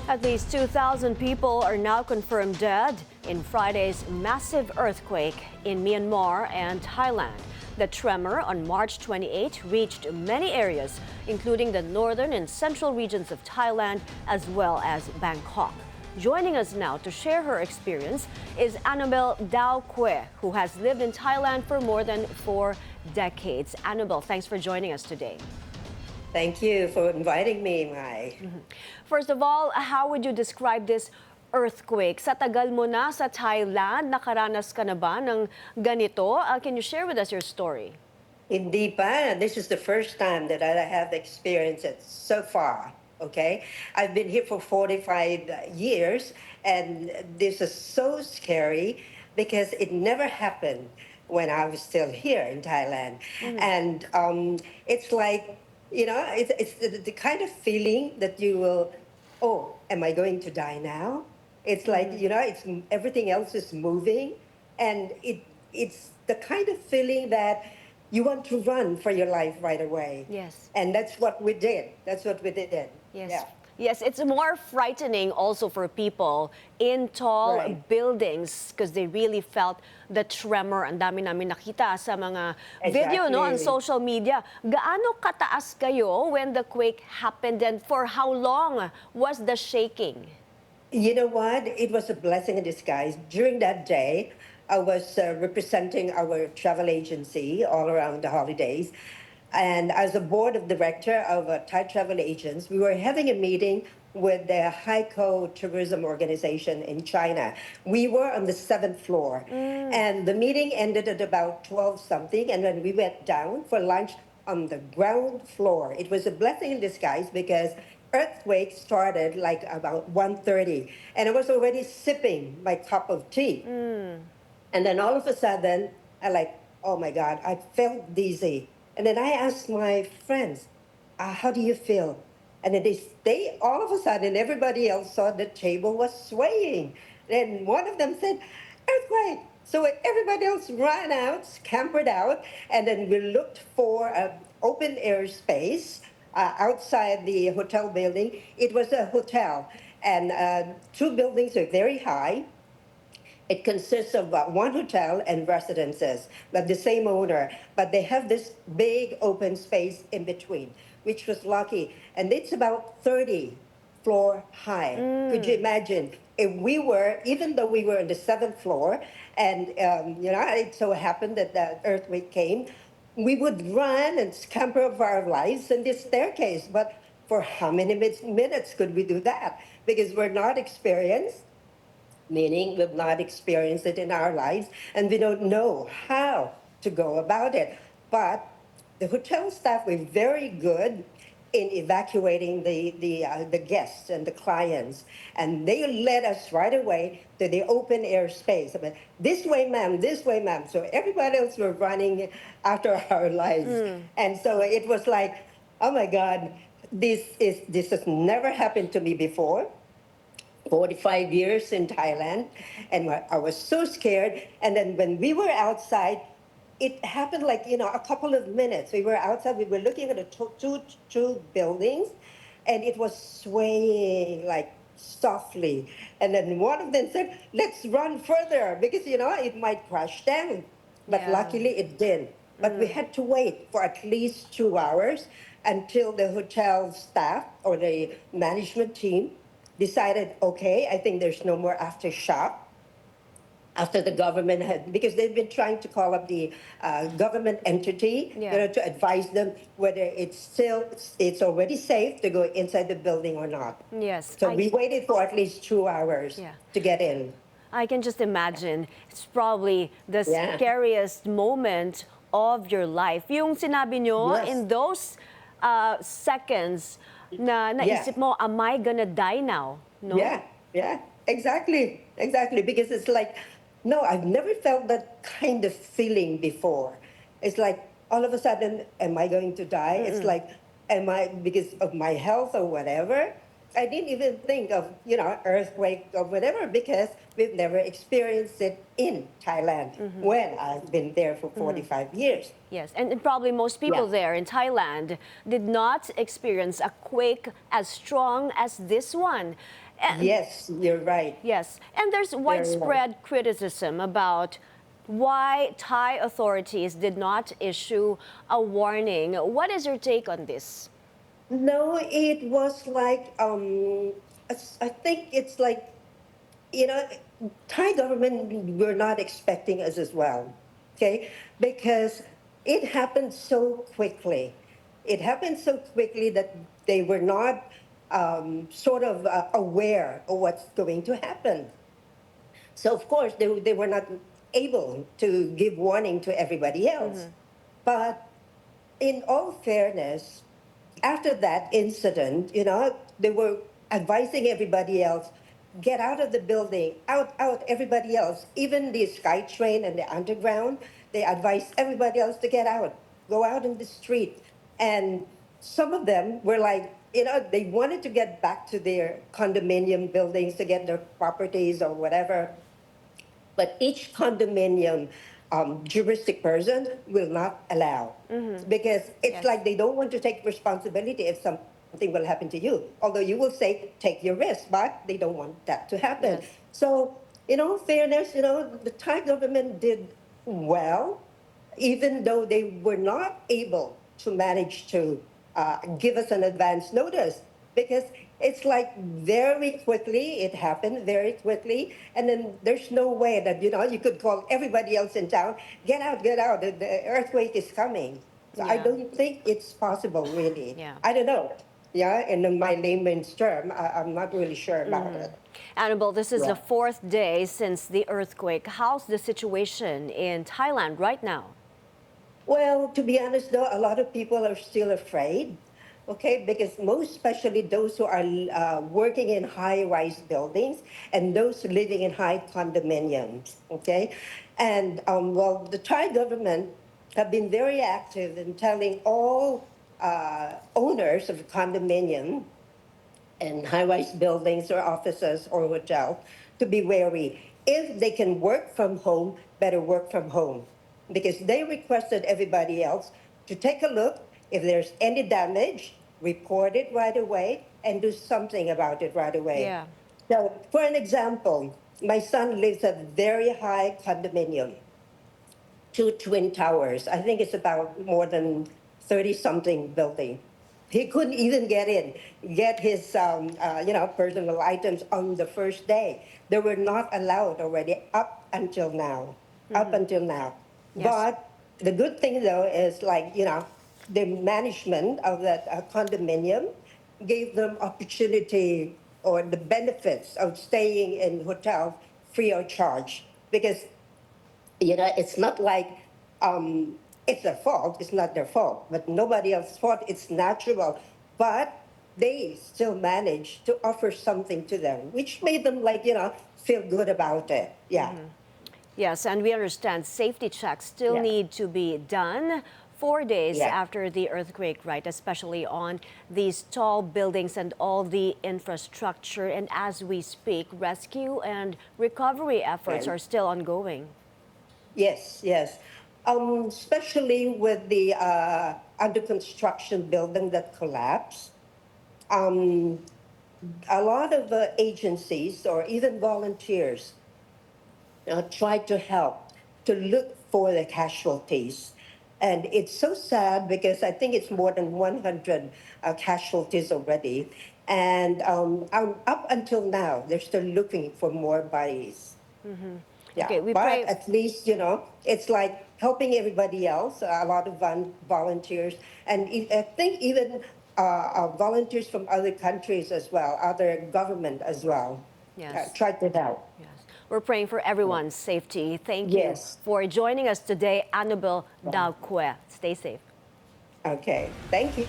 At least 2,000 people are now confirmed dead in Friday's massive earthquake in Myanmar and Thailand. The tremor on March 28 reached many areas, including the northern and central regions of Thailand, as well as Bangkok. Joining us now to share her experience is Annabelle Daokaewann, who has lived in Thailand for more than 4 decades. Annabelle, thanks for joining us today. Thank you for inviting me, Mai. First of all, how would you describe this earthquake? Sa tagal mo na sa Thailand, nakaranas ka na ba ng ganito? Can you share with us your story? Hindi pa. This is the first time that I have experienced it so far. Okay, I've been here for 45 years, and this is so scary because it never happened when I was still here in Thailand. And it's like, it's the kind of feeling that you will, oh, am I going to die now? It's like, it's everything else is moving, and it's the kind of feeling that you want to run for your life right away. Yes. And that's what we did. That's what we did. Yes. Yeah. Yes, it's more frightening also for people in tall buildings because they really felt the tremor. Ang dami namin nakita sa mga video on social media. Gaano kataas kayo when the quake happened, and for how long was the shaking? You know what? It was a blessing in disguise. During that day, I was representing our travel agency all around the holidays. And as a board of director of Thai travel agents, we were having a meeting with the Haikou Tourism Organization in China. We were on the 7th floor. And the meeting ended at about 12 something. And then we went down for lunch on the ground floor. It was a blessing in disguise because earthquake started like about 1:30. And I was already sipping my cup of tea. And then all of a sudden, I like, oh my God, I felt dizzy. And then I asked my friends, how do you feel? And then they all of a sudden, everybody else saw the table was swaying. Then one of them said, earthquake. So everybody else ran out, scampered out, and then we looked for an open air space outside the hotel building. It was a hotel, and 2 buildings are very high. It consists of one hotel and residences, but the same owner. But they have this big open space in between, which was lucky. And it's about 30 floor high. Could you imagine? If we were, even though we were on the 7th floor, and it so happened that the earthquake came, we would run and scamper for our lives in this staircase. But for how many minutes could we do that? Because we're not experienced. Meaning we've not experienced it in our lives, and we don't know how to go about it. But the hotel staff were very good in evacuating the guests and the clients, and they led us right away to the open air space. I mean, this way, ma'am, this way, ma'am. So everybody else were running after our lives, and so it was like, oh my God, this has never happened to me before. 45 years in Thailand, and I was so scared. And then when we were outside, it happened like, a couple of minutes. We were outside, we were looking at the two buildings, and it was swaying like softly. And then one of them said, let's run further because, it might crash down. But luckily it didn't. But we had to wait for at least 2 hours until the hotel staff or the management team decided, okay, I think there's no more aftershock after the government had, because they've been trying to call up the government entity, to advise them whether it's already safe to go inside the building or not. Yes. So we waited for at least 2 hours to get in. I can just imagine. It's probably the scariest moment of your life. Yung sinabi nyo, in those seconds, na naisip mo, am I gonna die now? No? Yeah, exactly. Because it's like, no, I've never felt that kind of feeling before. It's like, all of a sudden, am I going to die? It's like, am I, because of my health or whatever? I didn't even think of, earthquake or whatever, because we've never experienced it in Thailand when I've been there for 45 years. Yes, and probably most people there in Thailand did not experience a quake as strong as this one. And Yes, you're right. yes, and there's Very right. widespread criticism about why Thai authorities did not issue a warning. What is your take on this? No, it was like I think it's like you know, Thai government were not expecting us as well, okay? Because it happened so quickly. It happened so quickly that they were not sort of aware of what's going to happen. So of course they were not able to give warning to everybody else. But in all fairness, after that incident, they were advising everybody else, get out of the building, out, everybody else, even the SkyTrain and the underground, they advised everybody else to get out, go out in the street. And some of them were like, they wanted to get back to their condominium buildings to get their properties or whatever. But each condominium juristic person will not allow because it's Yes. like they don't want to take responsibility if something will happen to you. Although you will say, take your risk, but they don't want that to happen. Yes. So, in all fairness, the Thai government did well, even though they were not able to manage to give us an advance notice because it's like very quickly, it happened very quickly. And then there's no way that, you could call everybody else in town, get out, the earthquake is coming. So I Yeah. don't think it's possible, really. Yeah. I don't know. Yeah, in my layman's term, I'm not really sure about it. Annabelle, this is Yeah. the fourth day since the earthquake. How's the situation in Thailand right now? Well, to be honest, though, a lot of people are still afraid, okay, because most especially those who are working in high-rise buildings and those living in high condominiums, okay? And, well, the Thai government have been very active in telling all owners of condominium and high-rise buildings or offices or hotel to be wary. If they can work from home, better work from home. Because they requested everybody else to take a look. If there's any damage, report it right away and do something about it right away. Yeah. So, for an example, my son lives at a very high condominium, 2 twin towers. I think it's about more than 30 something building. He couldn't even get in, get his personal items on the first day. They were not allowed already up until now. Up until now. Yes. But the good thing though is the management of that condominium gave them opportunity or the benefits of staying in hotels free of charge because it's not like it's their fault. It's not their fault, but nobody else's fault. It's natural, but they still managed to offer something to them, which made them feel good about it. Yeah. Yes, and we understand safety checks still Yeah. need to be done 4 days Yeah. after the earthquake, right? Especially on these tall buildings and all the infrastructure. And as we speak, rescue and recovery efforts Right. are still ongoing. Yes, yes. Especially with the under construction building that collapsed. Um, a lot of agencies or even volunteers try to help to look for the casualties. And it's so sad because I think it's more than 100 casualties already. And up until now, they're still looking for more bodies. Yeah, Okay, we but pray. at least, it's like helping everybody else, a lot of volunteers. And I think even volunteers from other countries as well, other government as well, Yes. try to help. Yes. We're praying for everyone's safety. Thank you Yes. for joining us today, Annabelle Daokaewann. Stay safe. Okay, thank you.